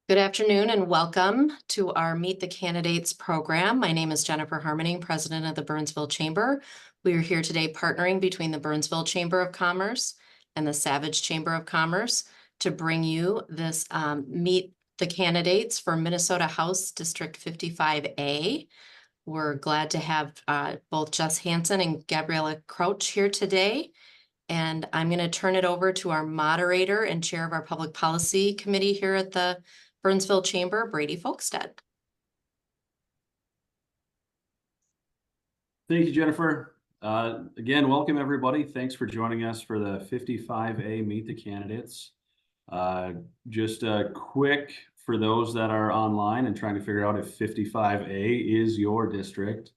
Good afternoon and welcome to our Meet the Candidates program. My name is Jennifer Harmoning, President of the Burnsville Chamber. We are here today partnering between the Burnsville Chamber of Commerce and the Savage Chamber of Commerce to bring you this Meet the Candidates for Minnesota House District 55A. We're glad to have both Jess Hansen and Gabriella Kroetch here today. And I'm going to turn it over to our moderator and chair of our Public Policy Committee here at the Burnsville Chamber, Brady Folkstead. Thank you, Jennifer. Again, welcome everybody. Thanks for joining us for the 55A Meet the Candidates. Just a quick, for those that are online and trying to figure out if 55A is your district.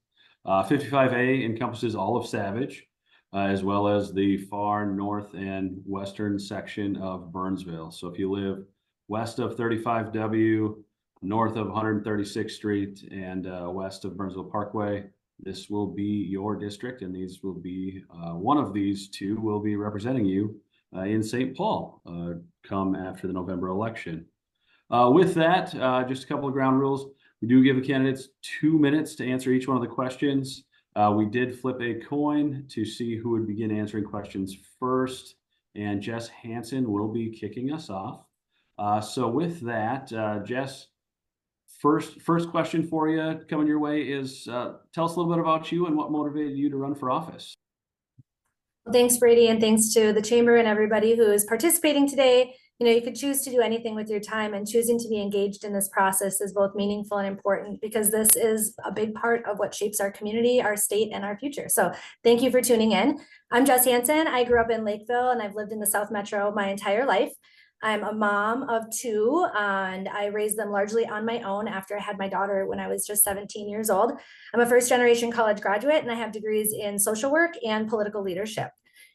55A encompasses all of Savage, as well as the far north and western section of Burnsville. So if you live west of 35W, north of 136th Street, and west of Burnsville Parkway, this will be your district, and these will be, one of these two will be representing you in St. Paul come after the November election. With that, just a couple of ground rules. We do give the candidates 2 minutes to answer each one of the questions. We did flip a coin to see who would begin answering questions first, and Jess Hansen will be kicking us off. So with that, Jess, first question for you coming your way is tell us a little bit about you and what motivated you to run for office. Thanks, Brady, and thanks to the Chamber and everybody who is participating today. You know, you could choose to do anything with your time, and choosing to be engaged in this process is both meaningful and important because this is a big part of what shapes our community, our state, and our future. So thank you for tuning in. I'm Jess Hansen. I grew up in Lakeville, and I've lived in the South Metro my entire life. I'm a mom of two, and I raised them largely on my own after I had my daughter when I was just 17 years old. I'm a first-generation college graduate, and I have degrees in social work and political leadership.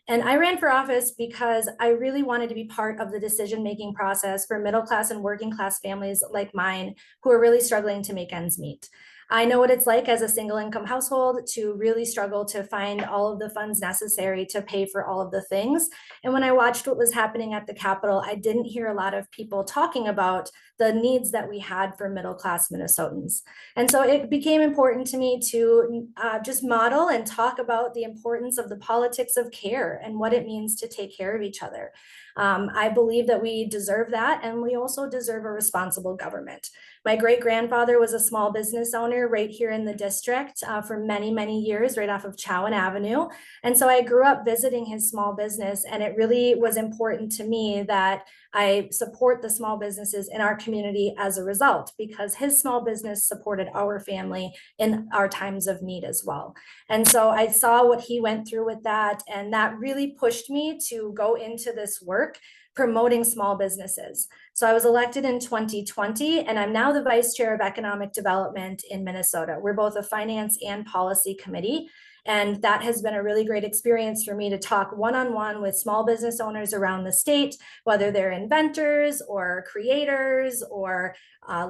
And I ran for office because I really wanted to be part of the decision-making process for middle-class and working-class families like mine who are really struggling to make ends meet. I know what it's like as a single income household to really struggle to find all of the funds necessary to pay for all of the things. And when I watched what was happening at the Capitol, I didn't hear a lot of people talking about the needs that we had for middle-class Minnesotans. And so it became important to me to just model and talk about the importance of the politics of care and what it means to take care of each other. I believe that we deserve that, and we also deserve a responsible government. My great-grandfather was a small business owner right here in the district for many, many years, right off of Chowan Avenue. And so I grew up visiting his small business, and it really was important to me that I support the small businesses in our community as a result, because his small business supported our family in our times of need as well. And so I saw what he went through with that, and that really pushed me to go into this work promoting small businesses. So I was elected in 2020, and I'm now the Vice Chair of Economic Development in Minnesota. We're both a finance and policy committee. And that has been a really great experience for me to talk one-on-one with small business owners around the state, whether they're inventors or creators or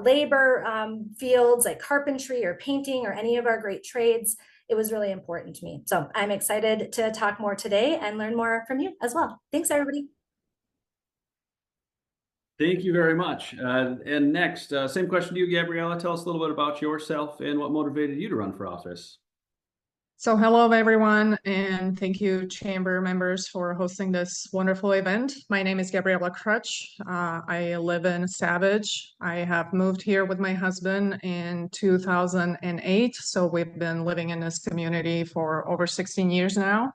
labor fields like carpentry or painting or any of our great trades. It was really important to me. So I'm excited to talk more today and learn more from you as well. Thanks, everybody. Thank you very much. And next, same question to you, Gabriella. Tell us a little bit about yourself and what motivated you to run for office. So hello, everyone, and thank you, Chamber members, for hosting this wonderful event. My name is Gabriella Kroetch. I live in Savage. I have moved here with my husband in 2008, so we've been living in this community for over 16 years now.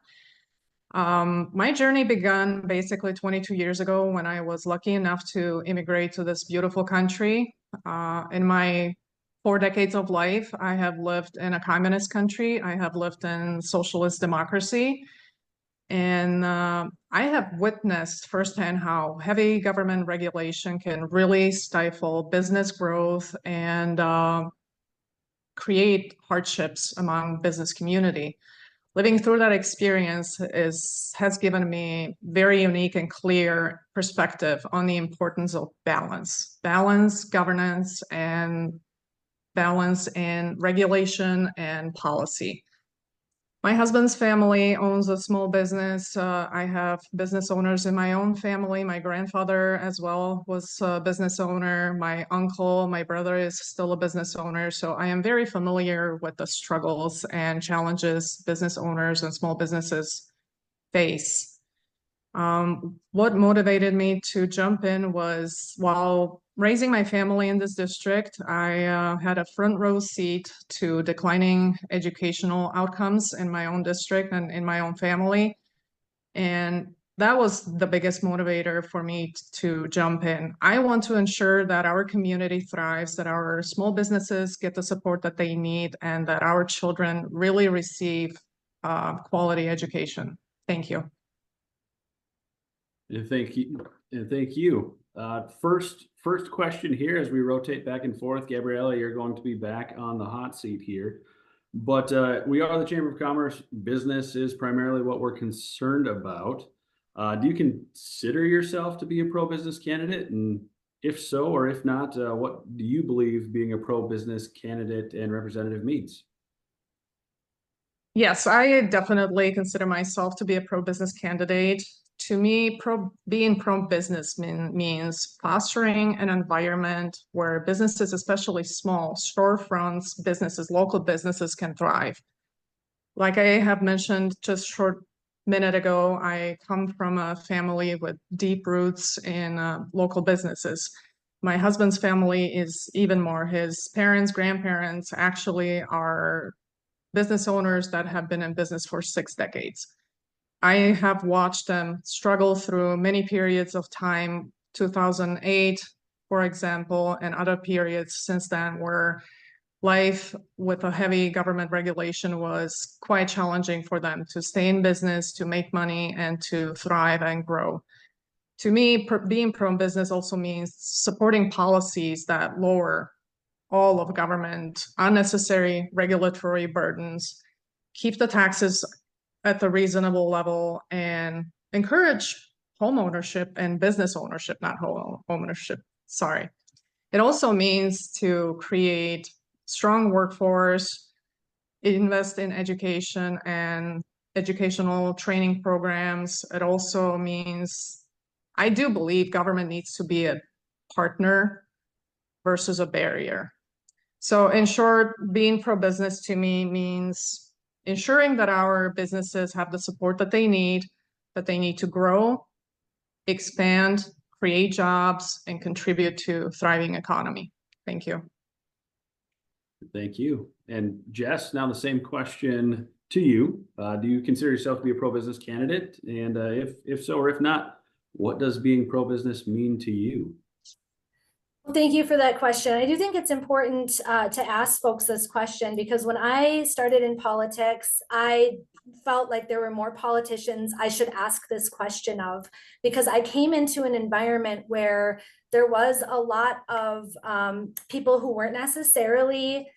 My journey began basically 22 years ago when I was lucky enough to immigrate to this beautiful country. In my 4 decades of life, I have lived in a communist country. I have lived in socialist democracy. And I have witnessed firsthand how heavy government regulation can really stifle business growth and create hardships among business community. Living through that experience has given me very unique and clear perspective on the importance of balance, governance, and balance in regulation and policy. My husband's family owns a small business. I have business owners in my own family. My grandfather as well was a business owner. My uncle, my brother is still a business owner. So I am very familiar with the struggles and challenges business owners and small businesses face. What motivated me to jump in was while raising my family in this district, I had a front row seat to declining educational outcomes in my own district and in my own family. And that was the biggest motivator for me to jump in. I want to ensure that our community thrives, that our small businesses get the support that they need, and that our children really receive quality education. Thank you. And thank you. And thank you. First question here as we rotate back and forth. Gabriella, you're going to be back on the hot seat here. But we are the Chamber of Commerce. Business is primarily what we're concerned about. Do you consider yourself to be a pro-business candidate? And if so, or if not, what do you believe being a pro-business candidate and representative means? Yes, I definitely consider myself to be a pro-business candidate. To me, being pro-business means fostering an environment where businesses, especially small storefronts, businesses, local businesses can thrive. Like I have mentioned just a short minute ago, I come from a family with deep roots in local businesses. My husband's family is even more. His parents, grandparents actually are business owners that have been in business for 6 decades. I have watched them struggle through many periods of time, 2008, for example, and other periods since then where life with a heavy government regulation was quite challenging for them to stay in business, to make money, and to thrive and grow. To me, being pro-business also means supporting policies that lower all of government, unnecessary regulatory burdens, keep the taxes at the reasonable level, and encourage home ownership and business ownership, not home ownership, sorry. It also means to create strong workforce, invest in education and educational training programs. It also means, I do believe government needs to be a partner versus a barrier. So in short, being pro-business to me means ensuring that our businesses have the support that they need to grow, expand, create jobs, and contribute to a thriving economy. Thank you. Thank you. And Jess, now the same question to you. Do you consider yourself to be a pro-business candidate? And if so, or if not, what does being pro-business mean to you? Well, thank you for that question. I do think it's important to ask folks this question because when I started in politics, I felt like there were more politicians I should ask this question of, because I came into an environment where there was a lot of people who weren't necessarily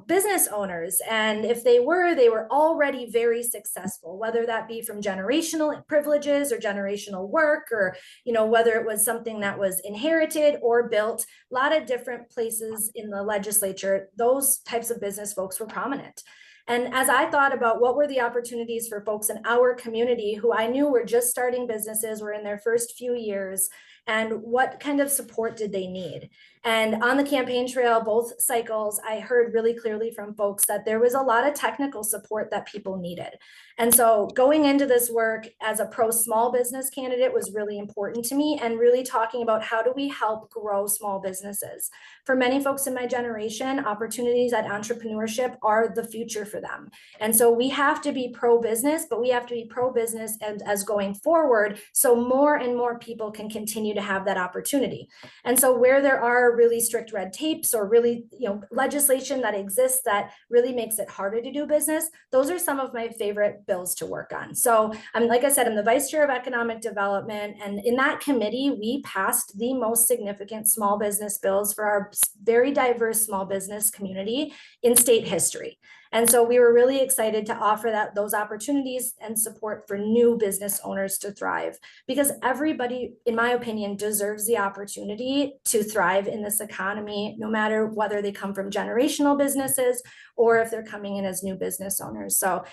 business owners, and if they were already very successful, whether that be from generational privileges or generational work, or whether it was something that was inherited or built. A lot of different places in the legislature, those types of business folks were prominent. And as I thought about what were the opportunities for folks in our community who I knew were just starting businesses, were in their first few years, and what kind of support did they need? And on the campaign trail, both cycles, I heard really clearly from folks that there was a lot of technical support that people needed. And so going into this work as a pro-small business candidate was really important to me, and really talking about how do we help grow small businesses. For many folks in my generation, opportunities at entrepreneurship are the future for them. And so we have to be pro-business, but we have to be pro-business and as going forward, so more and more people can continue to have that opportunity. And so where there are really strict red tapes or really legislation that exists that really makes it harder to do business, those are some of my favorite bills to work on. So like I said, I'm the vice chair of economic development. And in that committee, we passed the most significant small business bills for our very diverse small business community in state history. And so we were really excited to offer those opportunities and support for new business owners to thrive, because everybody, in my opinion, deserves the opportunity to thrive in this economy, no matter whether they come from generational businesses or if they're coming in as new business owners. So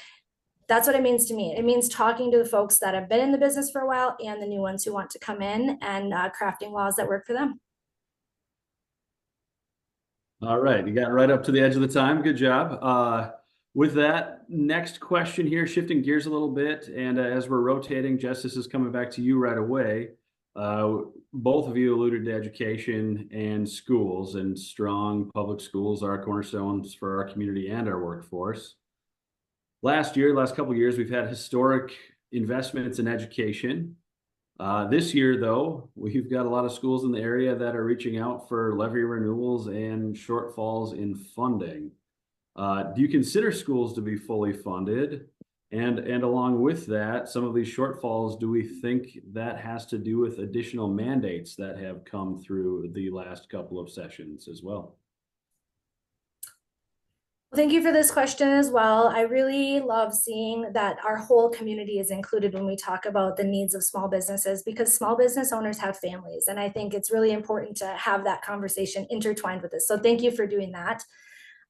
that's what it means to me. It means talking to the folks that have been in the business for a while and the new ones who want to come in, and crafting laws that work for them. All right, you got right up to the edge of the time. Good job. With that, next question here, shifting gears a little bit, and as we're rotating, Jess, this is coming back to you right away. Both of you alluded to education and schools, and strong public schools are cornerstones for our community and our workforce. Last couple of years, we've had historic investments in education. This year, though, we've got a lot of schools in the area that are reaching out for levy renewals and shortfalls in funding. Do you consider schools to be fully funded? And along with that, some of these shortfalls, do we think that has to do with additional mandates that have come through the last couple of sessions as well? Thank you for this question as well. I really love seeing that our whole community is included when we talk about the needs of small businesses, because small business owners have families. And I think it's really important to have that conversation intertwined with this. So thank you for doing that.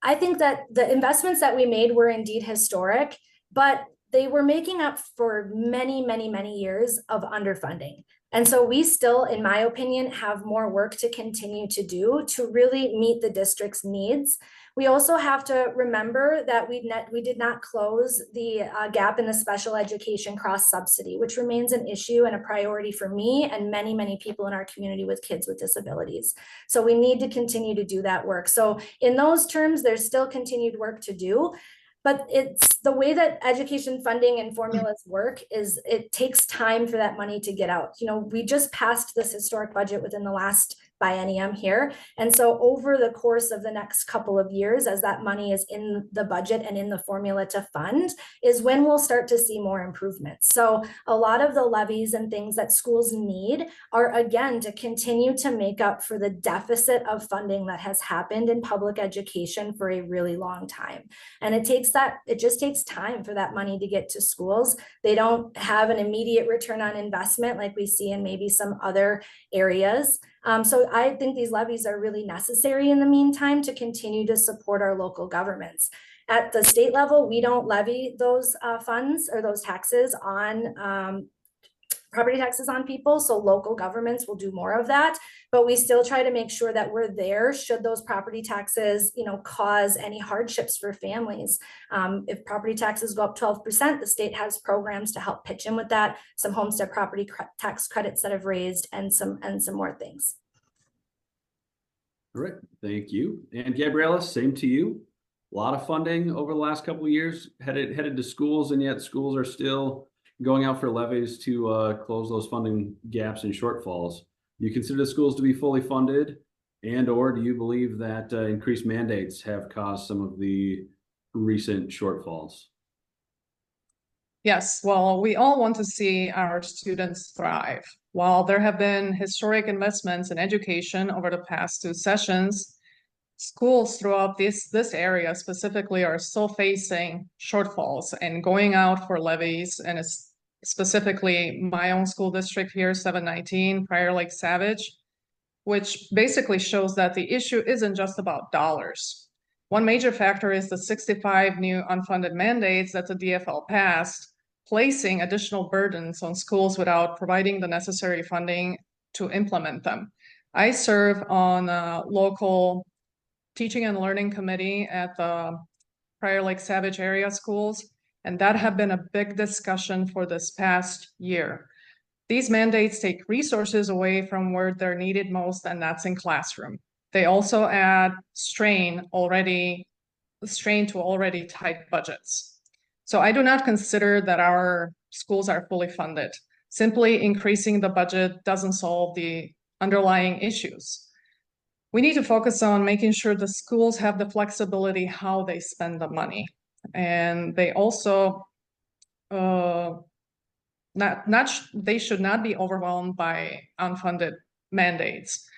I think that the investments that we made were indeed historic, but they were making up for many, many, many years of underfunding. And so we still, in my opinion, have more work to continue to do to really meet the district's needs. We also have to remember that we did not close the gap in the special education cross subsidy, which remains an issue and a priority for me and many, many people in our community with kids with disabilities. So we need to continue to do that work. So in those terms, there's still continued work to do. But it's the way that education funding and formulas work is it takes time for that money to get out. You know, we just passed this historic budget within the last biennium here. And so over the course of the next couple of years, as that money is in the budget and in the formula to fund, is when we'll start to see more improvements. So a lot of the levies and things that schools need are, again, to continue to make up for the deficit of funding that has happened in public education for a really long time. And it just takes time for that money to get to schools. They don't have an immediate return on investment like we see in maybe some other areas. So I think these levies are really necessary in the meantime to continue to support our local governments. At the state level, we don't levy those funds or those taxes on property taxes on people. So local governments will do more of that, but we still try to make sure that we're there should those property taxes, cause any hardships for families. If property taxes go up 12%, the state has programs to help pitch in with that, some homestead property tax credits that have raised, and some more things. All right, thank you. And Gabriella, same to you. A lot of funding over the last couple of years headed to schools, and yet schools are still going out for levies to close those funding gaps and shortfalls. Do you consider the schools to be fully funded, or do you believe that increased mandates have caused some of the recent shortfalls? Yes, well, we all want to see our students thrive. While there have been historic investments in education over the past 2 sessions, schools throughout this area specifically are still facing shortfalls and going out for levies. And it's specifically my own school district here, 719, Prior Lake Savage, which basically shows that the issue isn't just about dollars. One major factor is the 65 new unfunded mandates that the DFL passed, placing additional burdens on schools without providing the necessary funding to implement them. I serve on a local teaching and learning committee at the Prior Lake Savage area schools, and that have been a big discussion for this past year. These mandates take resources away from where they're needed most, and that's in classroom. They also add strain to already tight budgets. So I do not consider that our schools are fully funded. Simply increasing the budget doesn't solve the underlying issues. We need to focus on making sure the schools have the flexibility how they spend the money. And they also they should not be overwhelmed by unfunded mandates.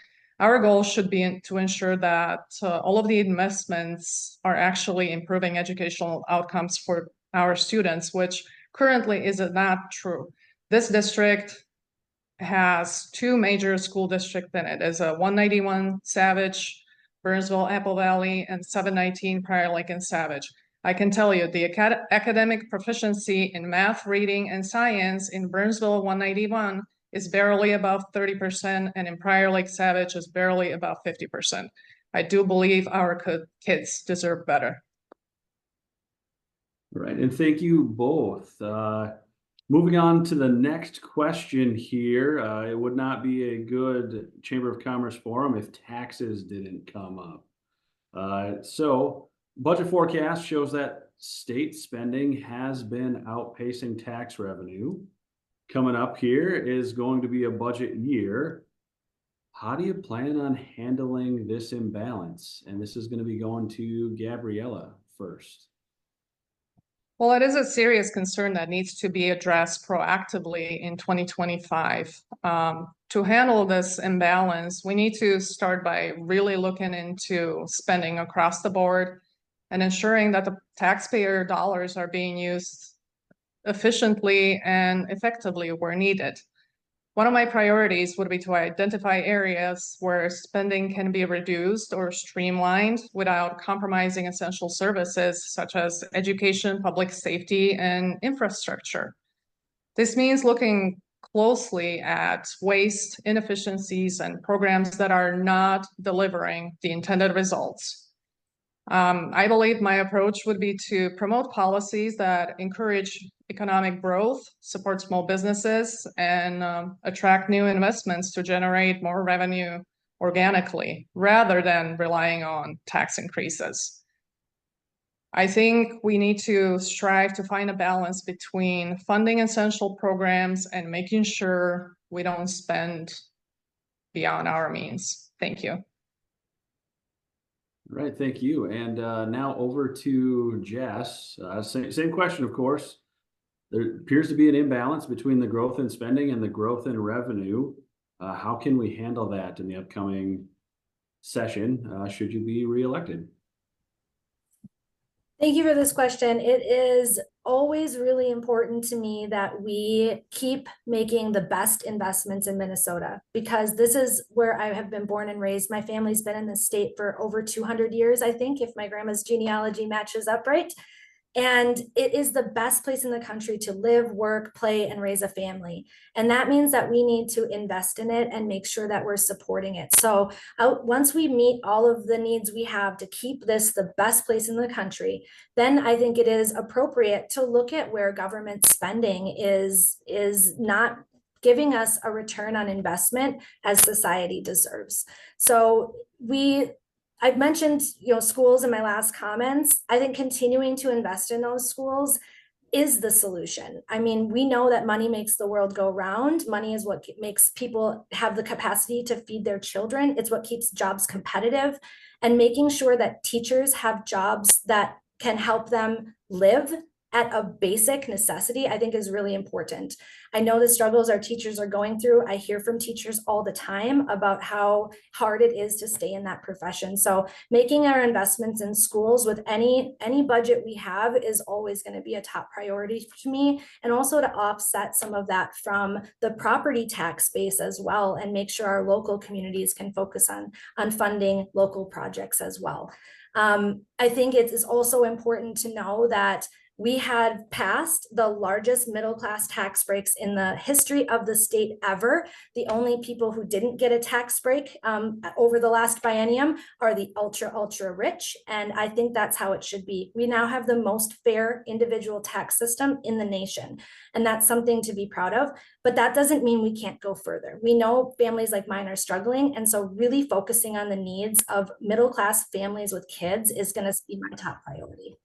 Our goal should be to ensure that all of the investments are actually improving educational outcomes for our students, which currently is not true. This district has two major school districts in it. It's a 191 Savage, Burnsville, Apple Valley, and 719 Prior Lake and Savage. I can tell you the academic proficiency in math, reading, and science in Burnsville 191 is barely above 30%, and in Prior Lake Savage is barely above 50%. I do believe our kids deserve better. Right, and thank you both. Moving on to the next question here. It would not be a good Chamber of Commerce forum if taxes didn't come up. So budget forecast shows that state spending has been outpacing tax revenue. Coming up here is going to be a budget year. How do you plan on handling this imbalance? And this is going to be going to Gabriella first. Well, it is a serious concern that needs to be addressed proactively in 2025. To handle this imbalance, we need to start by really looking into spending across the board and ensuring that the taxpayer dollars are being used efficiently and effectively where needed. One of my priorities would be to identify areas where spending can be reduced or streamlined without compromising essential services such as education, public safety, and infrastructure. This means looking closely at waste, inefficiencies, and programs that are not delivering the intended results. I believe my approach would be to promote policies that encourage economic growth, support small businesses, and attract new investments to generate more revenue organically, rather than relying on tax increases. I think we need to strive to find a balance between funding essential programs and making sure we don't spend beyond our means. Thank you. All right, thank you. And now over to Jess. Same question, of course. There appears to be an imbalance between the growth in spending and the growth in revenue. How can we handle that in the upcoming session, should you be reelected? Thank you for this question. It is always really important to me that we keep making the best investments in Minnesota, because this is where I have been born and raised. My family's been in the state for over 200 years, I think, if my grandma's genealogy matches up right. And it is the best place in the country to live, work, play, and raise a family. And that means that we need to invest in it and make sure that we're supporting it. So once we meet all of the needs we have to keep this the best place in the country, then I think it is appropriate to look at where government spending is not giving us a return on investment as society deserves. So I've mentioned, schools in my last comments. I think continuing to invest in those schools is the solution. I mean, we know that money makes the world go round. Money is what makes people have the capacity to feed their children. It's what keeps jobs competitive, and making sure that teachers have jobs that can help them live at a basic necessity, I think is really important. I know the struggles our teachers are going through. I hear from teachers all the time about how hard it is to stay in that profession. So making our investments in schools with any budget we have is always going to be a top priority to me, and also to offset some of that from the property tax base as well, and make sure our local communities can focus on funding local projects as well. I think it is also important to know that we had passed the largest middle-class tax breaks in the history of the state ever. The only people who didn't get a tax break over the last biennium are the ultra rich. And I think that's how it should be. We now have the most fair individual tax system in the nation. And that's something to be proud of. But that doesn't mean we can't go further. We know families like mine are struggling. And so really focusing on the needs of middle-class families with kids is going to be my top priority.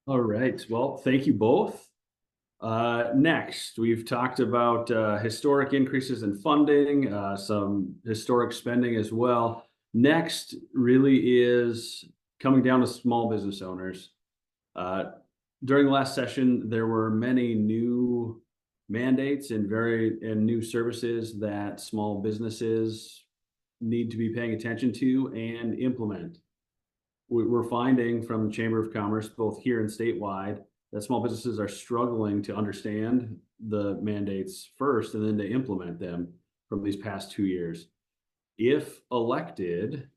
All right, well, thank you both. Next, we've talked about historic increases in funding, some historic spending as well. Next really is coming down to small business owners. during the last session, there were many new mandates and new services that small businesses need to be paying attention to and implement. We're finding from the Chamber of Commerce, both here and statewide, that small businesses are struggling to understand the mandates first and then to implement them from these past 2 years. If elected,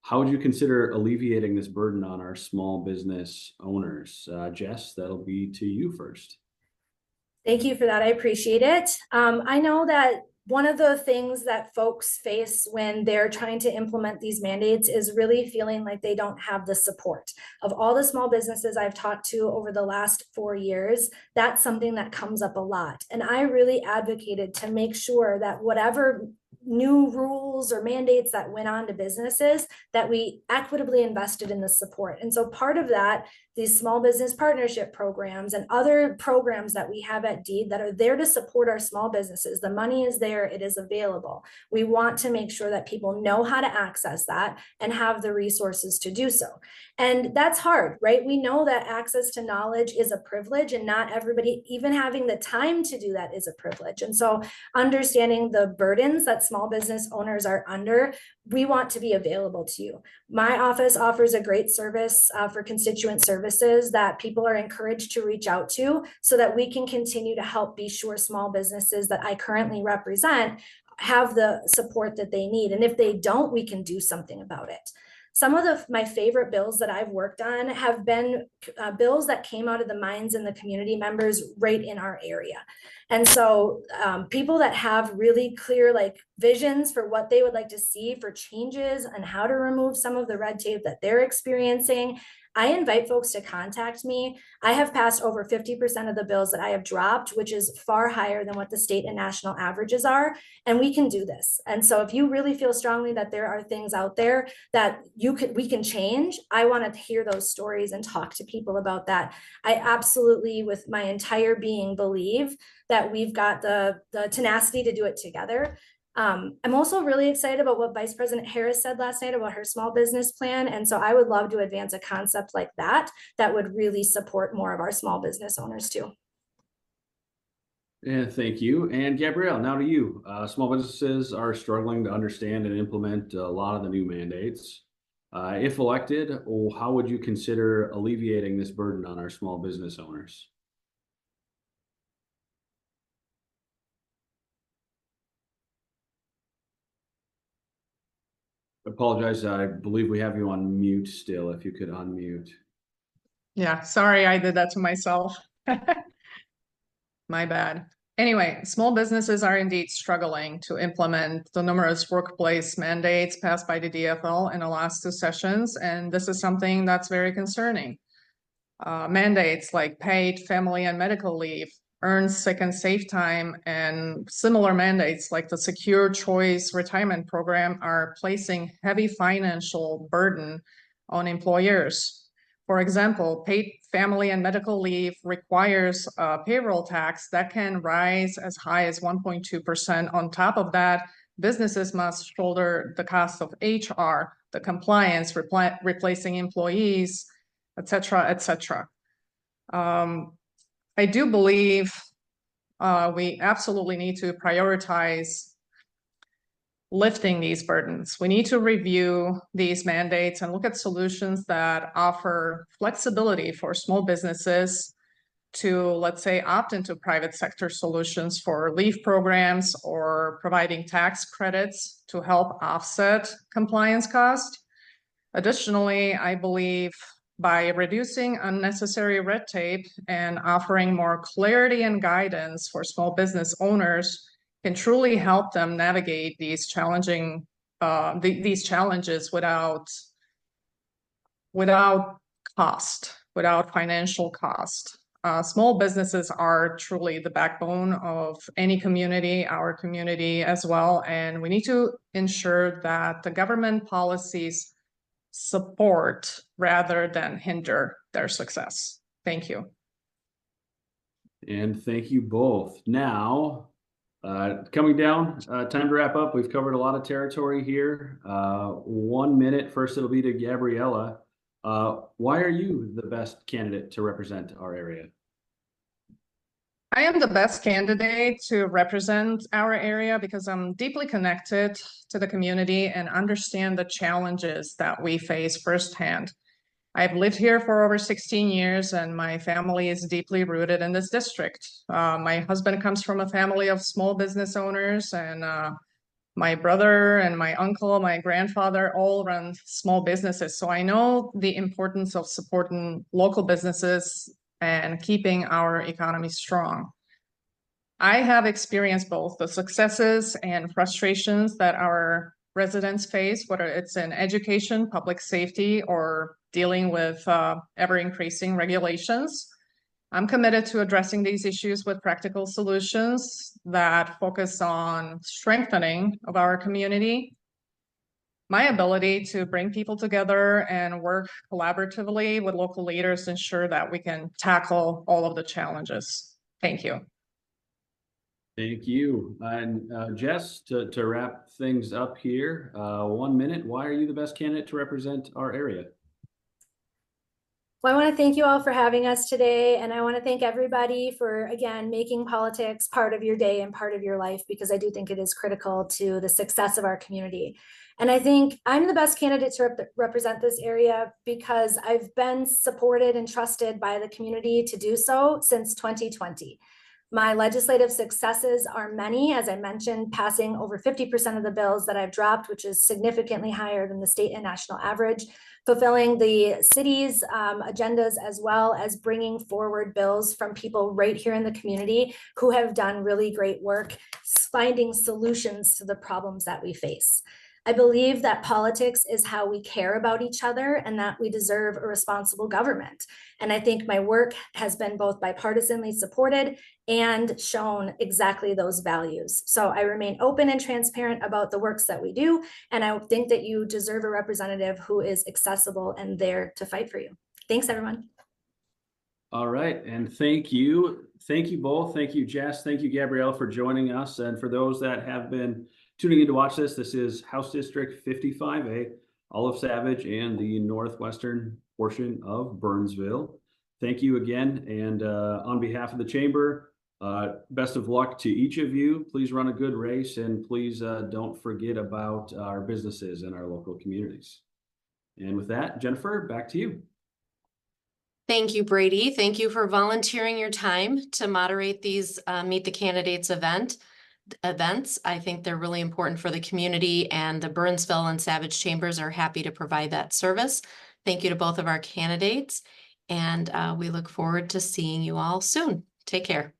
how would you consider alleviating this burden on our small business owners? Jess, that'll be to you first. Thank you for that. I appreciate it. I know that one of the things that folks face when they're trying to implement these mandates is really feeling like they don't have the support. Of all the small businesses I've talked to over the last 4 years, that's something that comes up a lot. And I really advocated to make sure that whatever new rules or mandates that went on to businesses, that we equitably invested in the support. And so part of that, these small business partnership programs and other programs that we have at DEED that are there to support our small businesses. The money is there, it is available. We want to make sure that people know how to access that and have the resources to do so. And that's hard, right? We know that access to knowledge is a privilege, and not everybody, even having the time to do that, is a privilege. And so understanding the burdens that small business owners are under, we want to be available to you. My office offers a great service for constituent services that people are encouraged to reach out to so that we can continue to help be sure small businesses that I currently represent have the support that they need. And if they don't, we can do something about it. Some of my favorite bills that I've worked on have been bills that came out of the minds and the community members right in our area. And so people that have really clear visions for what they would like to see for changes and how to remove some of the red tape that they're experiencing, I invite folks to contact me. I have passed over 50% of the bills that I have dropped, which is far higher than what the state and national averages are. And we can do this. And so if you really feel strongly that there are things out there that we can change, I want to hear those stories and talk to people about that. I absolutely, with my entire being, believe that we've got the tenacity to do it together. I'm also really excited about what Vice President Harris said last night about her small business plan. And so I would love to advance a concept like that would really support more of our small business owners too. Yeah, thank you. And Gabrielle, now to you. Small businesses are struggling to understand and implement a lot of the new mandates. If elected, how would you consider alleviating this burden on our small business owners? Apologize, I believe we have you on mute still, if you could unmute. Yeah, sorry, I did that to myself. My bad. Anyway, small businesses are indeed struggling to implement the numerous workplace mandates passed by the DFL in the last 2 sessions, and this is something that's very concerning. Mandates like paid family and medical leave, earned sick and safe time, and similar mandates like the Secure Choice Retirement Program are placing heavy financial burden on employers. For example, paid family and medical leave requires a payroll tax that can rise as high as 1.2%. On top of that, businesses must shoulder the cost of HR, the compliance, replacing employees, etc., etc. I do believe we absolutely need to prioritize lifting these burdens. We need to review these mandates and look at solutions that offer flexibility for small businesses to, let's say, opt into private sector solutions for leave programs or providing tax credits to help offset compliance costs. Additionally, I believe by reducing unnecessary red tape and offering more clarity and guidance for small business owners can truly help them navigate these challenging these challenges without cost, without financial cost. Small businesses are truly the backbone of any community, our community as well, and we need to ensure that the government policies support rather than hinder their success. Thank you. And thank you both. Now, coming down, time to wrap up. We've covered a lot of territory here. 1 minute. First, it'll be to Gabriella. Why are you the best candidate to represent our area? I am the best candidate to represent our area because I'm deeply connected to the community and understand the challenges that we face firsthand. I've lived here for over 16 years and my family is deeply rooted in this district. My husband comes from a family of small business owners, and my brother and my uncle, my grandfather all run small businesses. So I know the importance of supporting local businesses and keeping our economy strong. I have experienced both the successes and frustrations that our residents face, whether it's in education, public safety, or dealing with ever-increasing regulations. I'm committed to addressing these issues with practical solutions that focus on strengthening of our community, my ability to bring people together and work collaboratively with local leaders to ensure that we can tackle all of the challenges. Thank you. Thank you. And Jess, to wrap things up here, 1 minute, why are you the best candidate to represent our area? Well, I want to thank you all for having us today. And I want to thank everybody for, again, making politics part of your day and part of your life, because I do think it is critical to the success of our community. And I think I'm the best candidate to represent this area because I've been supported and trusted by the community to do so since 2020. My legislative successes are many, as I mentioned, passing over 50% of the bills that I've dropped, which is significantly higher than the state and national average, fulfilling the city's agendas, as well as bringing forward bills from people right here in the community who have done really great work finding solutions to the problems that we face. I believe that politics is how we care about each other and that we deserve a responsible government. And I think my work has been both bipartisanly supported and shown exactly those values. So I remain open and transparent about the works that we do. And I think that you deserve a representative who is accessible and there to fight for you. Thanks, everyone. All right, and thank you. Thank you both. Thank you, Jess. Thank you, Gabrielle, for joining us. And for those that have been tuning in to watch this, this is House District 55A, Olive Savage, and the northwestern portion of Burnsville. Thank you again. And on behalf of the chamber, best of luck to each of you. Please run a good race, and please don't forget about our businesses and our local communities. And with that, Jennifer, back to you. Thank you, Brady. Thank you for volunteering your time to moderate these Meet the Candidates events. I think they're really important for the community, and the Burnsville and Savage Chambers are happy to provide that service. Thank you to both of our candidates, and we look forward to seeing you all soon. Take care.